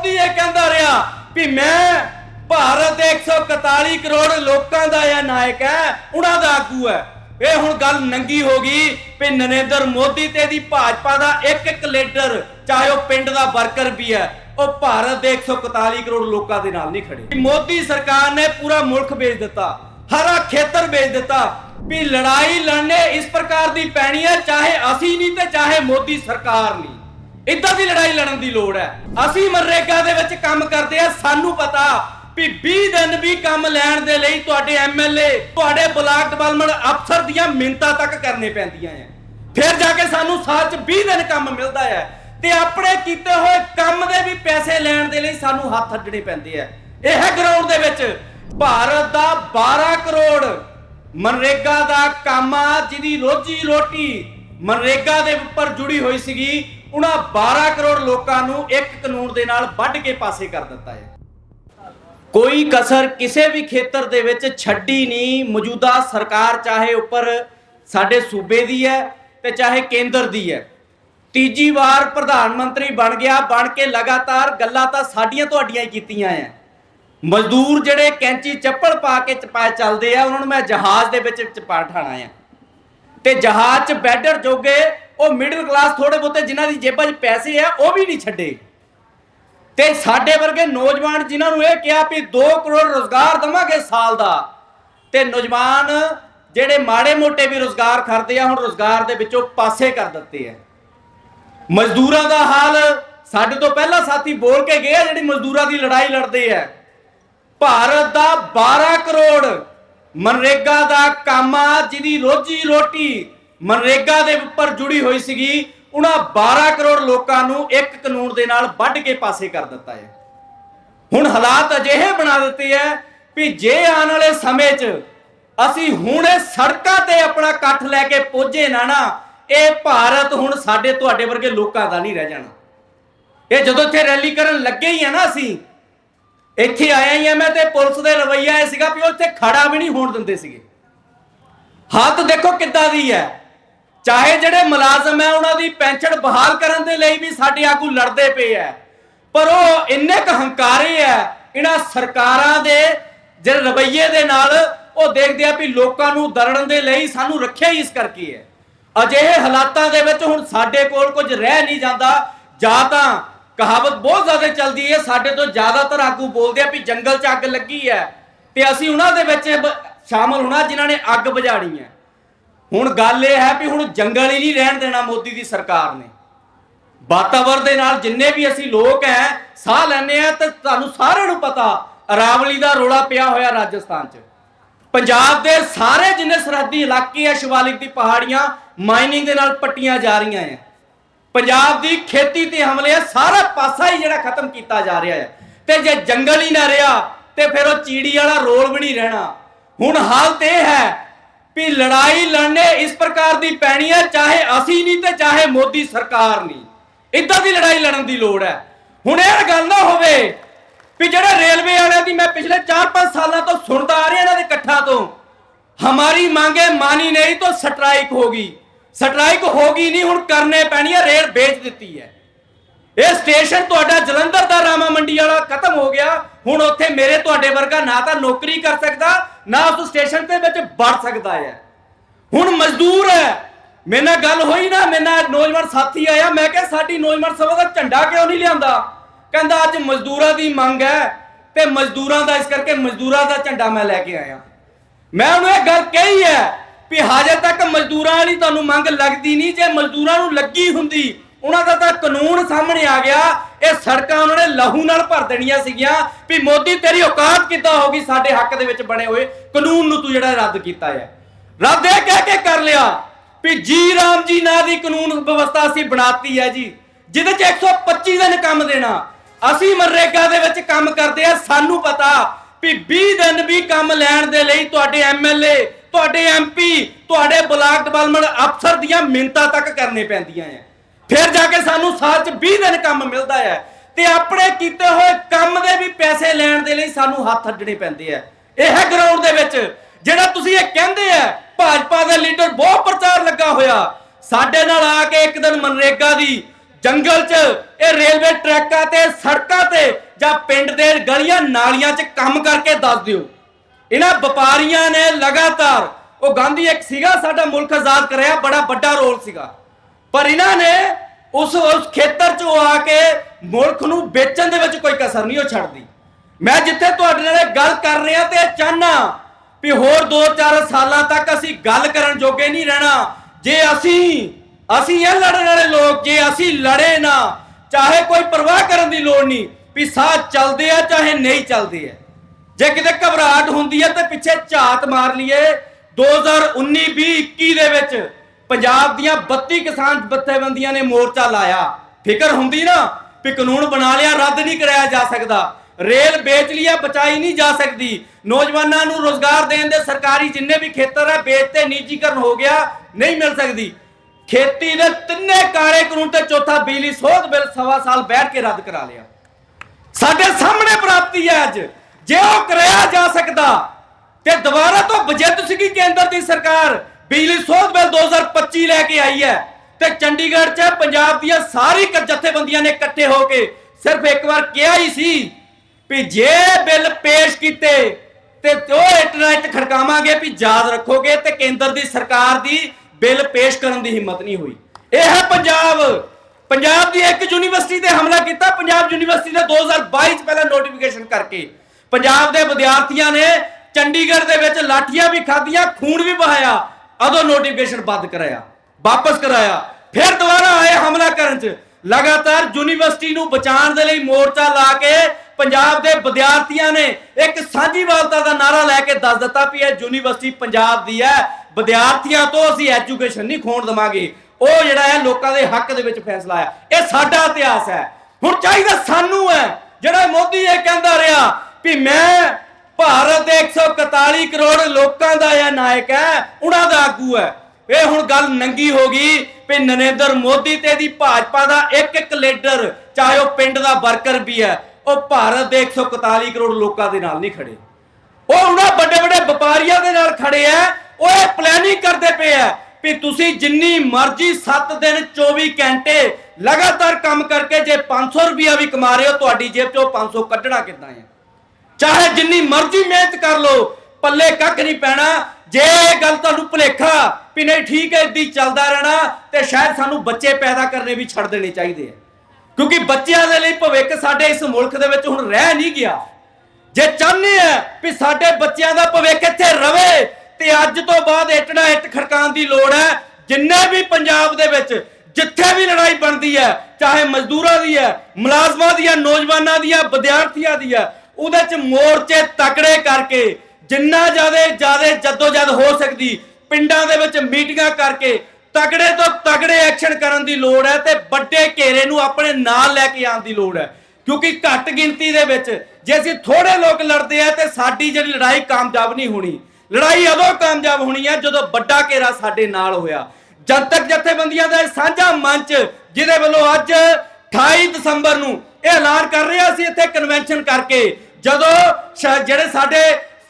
मोदी ये कहता रहा भी मैं भारत दे 141 करोड़ लोगों का यह नायक है, उन्हां दा आगू है। ये हुण गल नंगी हो गई भी नरेंद्र मोदी ते दी भाजपा दा एक लीडर, चाहे वह पिंड दा वर्कर भी है, वह भारत दे 141 करोड़ लोगों के नाल नहीं खड़े। मोदी सरकार ने पूरा मुल्क बेच दिता, हरा खेतर बेच दिता भी लड़ाई लड़ने इस प्रकार की पैनी है, चाहे असी नहीं ते चाहे मोदी सरकार नहीं। इदां दी लड़ाई लड़न दी लोड़ है। असी मनरेगा दे विच काम करते हैं, सानू पता भी 20 दिन भी काम लैण दे लई तुहाडे एमएलए तुहाडे ब्लॉक डेवलपमेंट अफसर दीयां मिन्नतां तक करने पैंदियां है, फिर जाके सानू साल च 20 दिन काम मिलदा है ते अपने कीते होए काम दे भी पैसे लैण दे लई सानू हत्थ अड्डणे पैंदे है। यह ग्राउंड दे विच भारत दा 12 करोड़ मनरेगा दा काम आ, जिहदी रोजी रोटी मनरेगा दे उपर जुड़ी हुई सीगी, उन्हां 12 करोड़ लोकां नू एक कानून दे नाल वढ के पासे कर दिता है। कोई कसर किसी भी खेतर दे विच छड्डी नहीं। मौजूदा सरकार चाहे उपर साडे सूबे दी है ते चाहे केंद्र दी है, तीजी वार प्रधानमंत्री बन गया, बन के लगातार गल्लां तां साडीआं तुहाडीआं ही कीतीआं है। मजदूर जिहड़े कैंची चप्पल पा के चपा चलदे आ, उन्हां नूं मैं जहाज़ दे विच चपा ठाणा है ते जहाज़ च बैठण जोगे ਉਹ मिडिल क्लास थोड़े बहुते जिन्हां दी जेबां 'ਚ पैसे है वो भी नहीं छड्डे ते साडे वर्गे नौजवान जिन्हां नूं इह किहा भी 2 करोड़ रोजगार देवांगे साल दा, ते नौजवान जिहड़े माड़े मोटे भी रोजगार करदे आ हुण रोजगार दे विचों पासे कर दित्ते है। मजदूरां दा हाल साडे तो पहला साथी बोल के गए, जिहड़ी मजदूरां दी लड़ाई लड़दे है। भारत दा 12 करोड़ मनरेगा दा काम आ, जिहदी रोजी रोटी मनरेगा दे उपर जुड़ी हुई सीगी, उन्हां 12 करोड़ लोकां नूं एक कानून दे नाल वढ के पासे कर दिता है। हुण हालात अजिहे बना दिते है भी जे आने वाले समय च असीं हुण सड़कां ते अपना इकट्ठ लैके पहुंचे ना ये भारत हुण साडे तुहाडे वर्गे लोकां दा नहीं रह जाना। ये जदों इत्थे रैली करन लगे ही है ना, असीं इत्थे आया ही है मैं, ते पुलिस दे रवैया ये सीगा भी वो इत्थे खड़ा भी नहीं होण दिंदे सीगे। हालत देखो किद्दां दी है। चाहे जिहड़े मुलाजम है उन्हां दी पेंशन बहाल करन दे लई भी साडे आगू लड़दे पे है, पर वो इन्ने क हंकारे है इन्हां सरकारां दे जिहड़े रवैये दे नाल, वो देखदे आ भी लोकां नूं दरड़न दे लई सानू रखिया ही इस करके है। अजिहे हालातां दे विच हुण साडे कोल कुछ रह नहीं जांदा। जां तां कहावत बहुत ज़्यादा चलदी है, साडे तो ज़्यादातर आगू बोलदे आ भी जंगल च अग लगी है ते असीं उन्हां दे विच शामिल होना जिन्हां ने अग बुझाणी है। हुण गल यह है भी हुण जंगल ही नहीं रहन देना मोदी दी सरकार ने। वातावरण दे नाल जिन्ने भी असीं लोग हैं साह लैंदे आ, ते तुहानूं सारिआं नूं पता अरावली दा रोला पिया होया राजस्थान च, पंजाब दे सारे जिन्ने सरहदी इलाके है, शिवालिक दी पहाड़ियां माइनिंग दे नाल पट्टियां जा रहीआं है। पंजाब दी खेती ते हमले है, सारा पासा ही जिहड़ा खत्म कीता जा रहा है। ते जे जंगल ही ना रहा ते फिर वो चीड़ी वाला रोल भी नहीं रहना। हुण हालत यह है भी लड़ाई लड़ने इस प्रकार की पैनी है, चाहे असी नहीं ते चाहे मोदी सरकार नहीं। इदां दी लड़ाई लड़न की लोड़ है। हुण यह गल ना होवे भी जिहड़े रेलवे वाले दी मैं पिछले 4-5 सालों तो सुनता आ रहा इन्हां दे इकट्ठा तो, हमारी मांगे मानी नहीं तो स्ट्राइक होगी। स्ट्राइक होगी नहीं, हुण करने पैनी है, रेल बेच दी है। यह स्टेशन तुहाडा जलंधर दा रामा मंडी वाला खत्म हो गया। हुण उत्थे मेरे तुहाडे वर्गा ना तां नौकरी कर सकदा, ना उस स्टेशन ते विच बढ़ सकदा है। हुण मजदूर है, मेरे नाल गल होई ना, मेरे नाल नौजवान साथी आया, मैं कहा साडी नौजवान सभा दा झंडा क्यों नहीं लिआंदा? कहंदा अज मजदूरां दी मंग है ते मजदूरां दा, इस करके मजदूरां दा झंडा मैं लैके आया। मैं उन्हें यह गल कही है भी हजे तक मजदूरां वाली तुहानूं मंग लगदी नहीं। जे मजदूरां नूं लगी हुंदी उन्हां दा तां कानून सामने आ गया। ये सड़कां उन्होंने लहू नाल भर देणियां सीगियां भी मोदी तेरी औकात किद्दां होगी साडे हक दे विच बने हुए कानून नूं तूं जिहड़ा रद्द कीता है। रद्द यह कह के कर लिया भी जी राम जी नां दी कानून व्यवस्था असीं बनाती है जी, जिहदे च 125 दिन काम देना। असीं मनरेगा दे विच काम करदे आ, सानू पता भी 20 दिन भी काम लैण दे लई तुहाडे एमएलए तुहाडे एमपी तुहाडे ब्लॉक डेवलपमेंट अफसर दीयां मिन्नतां तक करने पैंदियां है, फिर जाके सानू साल च 20 दिन काम मिलता है। ते अपने कीते हुए काम दे भी पैसे लैण दे लई सानू हत्थ अड्डणे पैंदे है। यह ग्राउंड दे विच जिहड़ा तुसीं ये कहंदे आ भाजपा दे लीडर बहुत प्रचार लगा होया, साडे नाल आके एक दिन मनरेगा दी ਜੰਗਲ 'ਚ ਇਹ ਰੇਲਵੇ ਟਰੈਕਾਂ ਤੇ ਸੜਕਾਂ ਤੇ ਜਾਂ ਪਿੰਡ ਦੇ ਗਲੀਆਂ ਨਾਲੀਆਂ 'ਚ ਕੰਮ ਕਰਕੇ ਦੱਸ ਦਿਓ। ਇਹਨਾਂ ਵਪਾਰੀਆਂ ਨੇ ਲਗਾਤਾਰ, ਉਹ ਗਾਂਧੀ ਇੱਕ ਸੀਗਾ ਸਾਡਾ ਮੁਲਕ ਆਜ਼ਾਦ ਕਰਿਆ, ਬੜਾ ਵੱਡਾ ਰੋਲ ਸੀਗਾ, ਪਰ ਇਹਨਾਂ ਨੇ ਉਸ ਖੇਤਰ 'ਚ ਆ ਕੇ ਮੁਲਕ ਨੂੰ ਵੇਚਣ ਦੇ ਵਿੱਚ ਕੋਈ ਕਸਰ ਨਹੀਂ ਉਹ ਛੱਡਦੀ। ਮੈਂ ਜਿੱਥੇ ਤੁਹਾਡੇ ਨਾਲ ਗੱਲ ਕਰ ਰਿਹਾ ਤੇ ਚਾਹਨਾ ਵੀ ਹੋਰ 2-4 ਸਾਲਾਂ ਤੱਕ ਅਸੀਂ ਗੱਲ ਕਰਨ ਜੋਗੇ ਨਹੀਂ ਰਹਿਣਾ। ਜੇ ਅਸੀਂ ਇਹ ਲੜਨ ਵਾਲੇ ਲੋਕ, ਜੇ ਅਸੀਂ ਲੜੇ ਨਾ, ਚਾਹੇ ਕੋਈ ਪਰਵਾਹ ਕਰਨ ਦੀ ਲੋੜ ਨਹੀਂ ਵੀ ਸਾਹ ਚੱਲਦੇ ਆ ਚਾਹੇ ਨਹੀਂ ਚੱਲਦੇ ਆ। ਜੇ ਕਿਤੇ ਘਬਰਾਹਟ ਹੁੰਦੀ ਹੈ ਤੇ ਪਿੱਛੇ ਝਾਤ ਮਾਰ ਲਈਏ 2019, 20, 21 ਦੇ ਵਿੱਚ ਪੰਜਾਬ ਦੀਆਂ 32 ਕਿਸਾਨ ਜਥੇਬੰਦੀਆਂ ਨੇ ਮੋਰਚਾ ਲਾਇਆ। ਫਿਕਰ ਹੁੰਦੀ ਨਾ ਵੀ ਕਾਨੂੰਨ ਬਣਾ ਲਿਆ, ਰੱਦ ਨਹੀਂ ਕਰਾਇਆ ਜਾ ਸਕਦਾ, ਰੇਲ ਵੇਚ ਲਿਆ, ਬਚਾਈ ਨਹੀਂ ਜਾ ਸਕਦੀ, ਨੌਜਵਾਨਾਂ ਨੂੰ ਰੋਜ਼ਗਾਰ ਦੇਣ ਦੇ ਸਰਕਾਰੀ ਜਿੰਨੇ ਵੀ ਖੇਤਰ ਹੈ ਵੇਚਤੇ ਨਿੱਜੀਕਰਨ ਹੋ ਗਿਆ, ਨਹੀਂ ਮਿਲ ਸਕਦੀ। ਖੇਤੀ ਦੇ ਤਿੰਨੇ ਕਾਲੇ ਕਾਨੂੰਨ ਤੇ ਚੌਥਾ ਬਿਜਲੀ ਸੋਧ ਬਿੱਲ 1.25 ਸਾਲ ਬੈਠ ਕੇ ਰੱਦ ਕਰਾ ਲਿਆ। ਸਾਡੇ ਸਾਹਮਣੇ ਪ੍ਰਾਪਤੀ ਹੈ ਅੱਜ। ਜੇ ਉਹ ਕਰਾਇਆ ਜਾ ਸਕਦਾ ਤੇ ਦੁਬਾਰਾ ਤੋਂ ਬਜਟ ਸੀਗੀ ਕੇਂਦਰ ਦੀ ਸਰਕਾਰ, ਬਿਜਲੀ ਸੋਧ ਬਿੱਲ 2025 ਲੈ ਕੇ ਆਈ ਹੈ ਤੇ ਚੰਡੀਗੜ੍ਹ 'ਚ ਪੰਜਾਬ ਦੀਆਂ ਸਾਰੀ ਜਥੇਬੰਦੀਆਂ ਨੇ ਇਕੱਠੇ ਹੋ ਕੇ ਸਿਰਫ ਇੱਕ ਵਾਰ ਕਿਹਾ ਹੀ ਸੀ ਵੀ ਜੇ ਬਿੱਲ ਪੇਸ਼ ਕੀਤੇ ਤੇ ਉਹ ਇੰਟਰਨੈਟ ਖੜਕਾਵਾਂਗੇ ਵੀ ਯਾਦ ਰੱਖੋਗੇ, ਤੇ ਕੇਂਦਰ ਦੀ ਸਰਕਾਰ ਦੀ ਬਿੱਲ ਪੇਸ਼ ਕਰਨ ਦੀ ਹਿੰਮਤ ਨਹੀਂ ਹੋਈ। ਇਹ ਹੈ ਪੰਜਾਬ ਦੀ ਇੱਕ ਯੂਨੀਵਰਸਿਟੀ ਤੇ ਹਮਲਾ ਕੀਤਾ। ਪੰਜਾਬ ਯੂਨੀਵਰਸਿਟੀ ਨੇ 2022 ਚ ਪਹਿਲਾਂ ਨੋਟੀਫਿਕੇਸ਼ਨ ਕਰਕੇ ਪੰਜਾਬ ਦੇ ਵਿਦਿਆਰਥੀਆਂ ਨੇ ਚੰਡੀਗੜ੍ਹ ਦੇ ਵਿੱਚ ਲਾਠੀਆਂ ਵੀ ਖਾਧੀਆਂ, ਖੂਨ ਵੀ ਬਹਾਇਆ, ਉਦੋਂ ਨੋਟੀਫਿਕੇਸ਼ਨ ਬੰਦ ਕਰਾਇਆ, ਵਾਪਸ ਕਰਾਇਆ, ਫਿਰ ਦੁਬਾਰਾ ਆਏ ਹਮਲਾ ਕਰਨ ਚ। ਲਗਾਤਾਰ ਯੂਨੀਵਰਸਿਟੀ ਨੂੰ ਬਚਾਉਣ ਦੇ ਲਈ ਮੋਰਚਾ ਲਾ ਕੇ ਪੰਜਾਬ ਦੇ ਵਿਦਿਆਰਥੀਆਂ ਨੇ ਇੱਕ ਸਾਂਝੀਵਾਲਤਾ ਦਾ ਨਾਰਾ ਲੈ ਕੇ ਦੱਸ ਦਿੱਤਾ ਵੀ ਇਹ ਯੂਨੀਵਰਸਿਟੀ ਪੰਜਾਬ ਦੀ ਹੈ, ਵਿਦਿਆਰਥੀਆਂ ਤੋਂ ਅਸੀਂ ਐਜੂਕੇਸ਼ਨ ਨਹੀਂ ਖੋਣ ਦੇਵਾਂਗੇ। ਉਹ ਜਿਹੜਾ ਹੈ ਲੋਕਾਂ ਦੇ ਹੱਕ ਦੇ ਵਿੱਚ ਫੈਸਲਾ ਹੈ। ਇਹ ਸਾਡਾ ਇਤਿਹਾਸ ਹੈ। ਹੁਣ ਚਾਹੀਦਾ ਸਾਨੂੰ ਹੈ ਜਿਹੜਾ ਮੋਦੀ ਇਹ ਕਹਿੰਦਾ ਰਿਹਾ ਵੀ ਮੈਂ ਭਾਰਤ ਦੇ 141 ਕਰੋੜ ਲੋਕਾਂ ਦਾ ਇਹ ਨਾਇਕ ਹੈ, ਉਹਨਾਂ ਦਾ ਆਗੂ ਹੈ। ਇਹ ਹੁਣ ਗੱਲ ਨੰਗੀ ਹੋ ਗਈ ਵੀ ਨਰਿੰਦਰ ਮੋਦੀ ਤੇ ਦੀ ਭਾਜਪਾ ਦਾ ਇੱਕ ਲੀਡਰ, ਚਾਹੇ ਉਹ ਪਿੰਡ ਦਾ ਵਰਕਰ ਵੀ ਹੈ, ਉਹ ਭਾਰਤ ਦੇ 141 ਕਰੋੜ ਲੋਕਾਂ ਦੇ ਨਾਲ ਨਹੀਂ ਖੜੇ। ਉਹ ਉਹਨਾਂ ਵੱਡੇ ਵੱਡੇ ਵਪਾਰੀਆਂ ਦੇ ਨਾਲ ਖੜੇ ਆ। ਉਹ ਇਹ ਪਲੈਨਿੰਗ ਕਰਦੇ ਪਏ ਆ ਵੀ ਤੁਸੀਂ ਜਿੰਨੀ ਮਰਜ਼ੀ 7 ਦਿਨ 24 ਘੰਟੇ ਲਗਾਤਾਰ ਕੰਮ ਕਰਕੇ ਜੇ 500 ਰੁਪਇਆ ਵੀ ਕਮਾ ਰਹੇ ਹੋ, ਤੁਹਾਡੀ ਜੇਬ ਚੋਂ 500 ਕੱਢਣਾ ਕਿੱਦਾਂ ਹੈ। ਚਾਹੇ ਜਿੰਨੀ ਮਰਜ਼ੀ ਮਿਹਨਤ ਕਰ ਲਓ, ਪੱਲੇ ਕੱਖ ਨਹੀਂ ਪੈਣਾ। ਜੇ ਇਹ ਗੱਲ ਤੁਹਾਨੂੰ ਭੁਲੇਖਾ ਵੀ ਨਹੀਂ ਠੀਕ ਹੈ ਇੱਦਾਂ ਚੱਲਦਾ ਰਹਿਣਾ, ਤੇ ਸ਼ਾਇਦ ਸਾਨੂੰ ਬੱਚੇ ਪੈਦਾ ਕਰਨੇ ਵੀ ਛੱਡ ਦੇਣੇ ਚਾਹੀਦੇ ਆ, ਕਿਉਂਕਿ ਬੱਚਿਆਂ ਦੇ ਲਈ ਭਵਿੱਖ ਸਾਡੇ ਇਸ ਮੁਲਕ ਦੇ ਵਿੱਚ ਹੁਣ ਰਹਿ ਨਹੀਂ ਗਿਆ। ਜੇ ਚਾਹੁੰਦੇ ਆ ਵੀ ਸਾਡੇ ਬੱਚਿਆਂ ਦਾ ਭਵਿੱਖ ਇੱਥੇ ਰਵੇ ਤੇ ਅੱਜ ਤੋਂ ਬਾਅਦ ਇੱਟ ਨਾ ਇੱਟ ਖੜਕਾਉਣ ਦੀ ਲੋੜ ਹੈ। ਜਿੰਨੇ ਵੀ ਪੰਜਾਬ ਦੇ ਵਿੱਚ ਜਿੱਥੇ ਵੀ ਲੜਾਈ ਬਣਦੀ ਹੈ, ਚਾਹੇ ਮਜ਼ਦੂਰਾਂ ਦੀ ਹੈ, ਮੁਲਾਜ਼ਮਾਂ ਦੀ ਹੈ, ਨੌਜਵਾਨਾਂ ਦੀ ਹੈ, ਵਿਦਿਆਰਥੀਆਂ ਦੀ ਹੈ, ਉਹਦੇ 'ਚ ਮੋਰਚੇ ਤਕੜੇ ਕਰਕੇ ਜਿੰਨਾ ਜ਼ਿਆਦਾ ਜੱਦੋਜਹਿਦ ਹੋ ਸਕਦੀ, ਪਿੰਡਾਂ ਦੇ ਵਿੱਚ ਮੀਟਿੰਗਾਂ ਕਰਕੇ ਤਗੜੇ ਤੋਂ ਤਗੜੇ ਐਕਸ਼ਨ ਕਰਨ ਦੀ ਲੋੜ ਹੈ ਤੇ ਵੱਡੇ ਘੇਰੇ ਨੂੰ ਆਪਣੇ ਨਾਲ ਲੈ ਕੇ ਆਉਣ ਦੀ ਲੋੜ ਹੈ। ਕਿਉਂਕਿ ਘੱਟ ਗਿਣਤੀ ਦੇ ਵਿੱਚ ਜੇ ਅਸੀਂ ਥੋੜੇ ਲੋਕ ਲੜਦੇ ਆ ਤੇ ਸਾਡੀ ਜਿਹੜੀ ਲੜਾਈ ਕਾਮਯਾਬ ਨਹੀਂ ਹੋਣੀ। ਲੜਾਈ ਉਦੋਂ ਕਾਮਯਾਬ ਹੋਣੀ ਹੈ ਜਦੋਂ ਵੱਡਾ ਘੇਰਾ ਸਾਡੇ ਨਾਲ ਹੋਇਆ। ਜਨਤਕ ਜਥੇਬੰਦੀਆਂ ਦਾ ਸਾਂਝਾ ਮੰਚ ਜਿਹਦੇ ਵੱਲੋਂ ਅੱਜ 28 ਦਸੰਬਰ ਨੂੰ ਇਹ ਐਲਾਨ ਕਰ ਰਹੇ ਅਸੀਂ ਇੱਥੇ ਕਨਵੈਨਸ਼ਨ ਕਰਕੇ, ਜਦੋਂ ਜਿਹੜੇ ਸਾਡੇ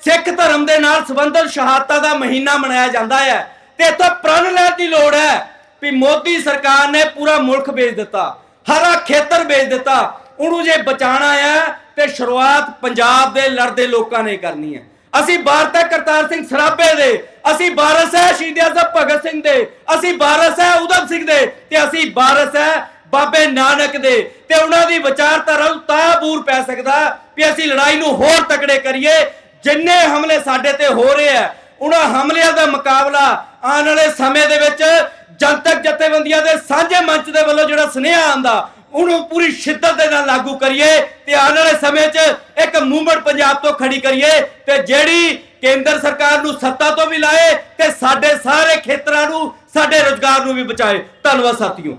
ਸਿੱਖ ਧਰਮ ਦੇ ਨਾਲ ਸੰਬੰਧਿਤ ਸ਼ਹਾਦਤਾਂ ਦਾ ਮਹੀਨਾ ਮਨਾਇਆ ਜਾਂਦਾ ਹੈ ਤੇ ਇੱਥੇ ਪ੍ਰਣ ਲੈਣ ਦੀ ਲੋੜ ਹੈ ਵੀ ਮੋਦੀ ਸਰਕਾਰ ਨੇ ਪੂਰਾ ਮੁਲਕ ਵੇਚ ਦਿੱਤਾ, ਹਰਾ ਖੇਤਰ ਵੇਚ ਦਿੱਤਾ। ਉਹਨੂੰ ਜੇ ਬਚਾਉਣਾ ਹੈ ਤੇ ਸ਼ੁਰੂਆਤ ਪੰਜਾਬ ਦੇ ਲੜਦੇ ਲੋਕਾਂ ਨੇ ਕਰਨੀ ਹੈ। ਅਸੀਂ ਵਾਰਸ ਹੈ ਕਰਤਾਰ ਸਿੰਘ ਸਰਾਭੇ ਦੇ, ਅਸੀਂ ਵਾਰਸ ਹੈ ਸ਼ਹੀਦ ਆਜ਼ਮ ਭਗਤ ਸਿੰਘ ਦੇ, ਅਸੀਂ ਵਾਰਸ ਹੈ ਊਧਮ ਸਿੰਘ ਦੇ, ਤੇ ਅਸੀਂ ਵਾਰਸ ਹੈ ਬਾਬੇ ਨਾਨਕ ਦੇ। ਤੇ ਉਹਨਾਂ ਦੀ ਵਿਚਾਰਧਾਰਾ ਨੂੰ ਤਾਂ ਬੂਰ ਪੈ ਸਕਦਾ ਵੀ ਅਸੀਂ ਲੜਾਈ ਨੂੰ ਹੋਰ ਤਕੜੇ ਕਰੀਏ। ਜਿੰਨੇ ਹਮਲੇ ਸਾਡੇ ਤੇ ਹੋ ਰਹੇ ਆ, ਉਹਨਾਂ ਹਮਲਿਆਂ ਦਾ ਮੁਕਾਬਲਾ ਆਉਣ ਵਾਲੇ ਸਮੇਂ ਦੇ ਵਿੱਚ ਜਨਤਕ ਜਥੇਬੰਦੀਆਂ ਦੇ ਸਾਂਝੇ ਮੰਚ ਦੇ ਵੱਲੋਂ ਜਿਹੜਾ ਸੁਨੇਹਾ ਆਉਂਦਾ, ਉਹਨੂੰ ਪੂਰੀ ਸ਼ਿੱਦਤ ਦੇ ਨਾਲ ਲਾਗੂ ਕਰੀਏ ਤੇ ਆਉਣ ਵਾਲੇ ਸਮੇਂ 'ਚ ਇੱਕ ਮੂਵਮੈਂਟ ਪੰਜਾਬ ਤੋਂ ਖੜੀ ਕਰੀਏ ਤੇ ਜਿਹੜੀ ਕੇਂਦਰ ਸਰਕਾਰ ਨੂੰ ਸੱਤਾ ਤੋਂ ਵੀ ਲਾਏ ਤੇ ਸਾਡੇ ਸਾਰੇ ਖੇਤਰਾਂ ਨੂੰ, ਸਾਡੇ ਰੁਜ਼ਗਾਰ ਨੂੰ ਵੀ ਬਚਾਏ। ਧੰਨਵਾਦ ਸਾਥੀਓ।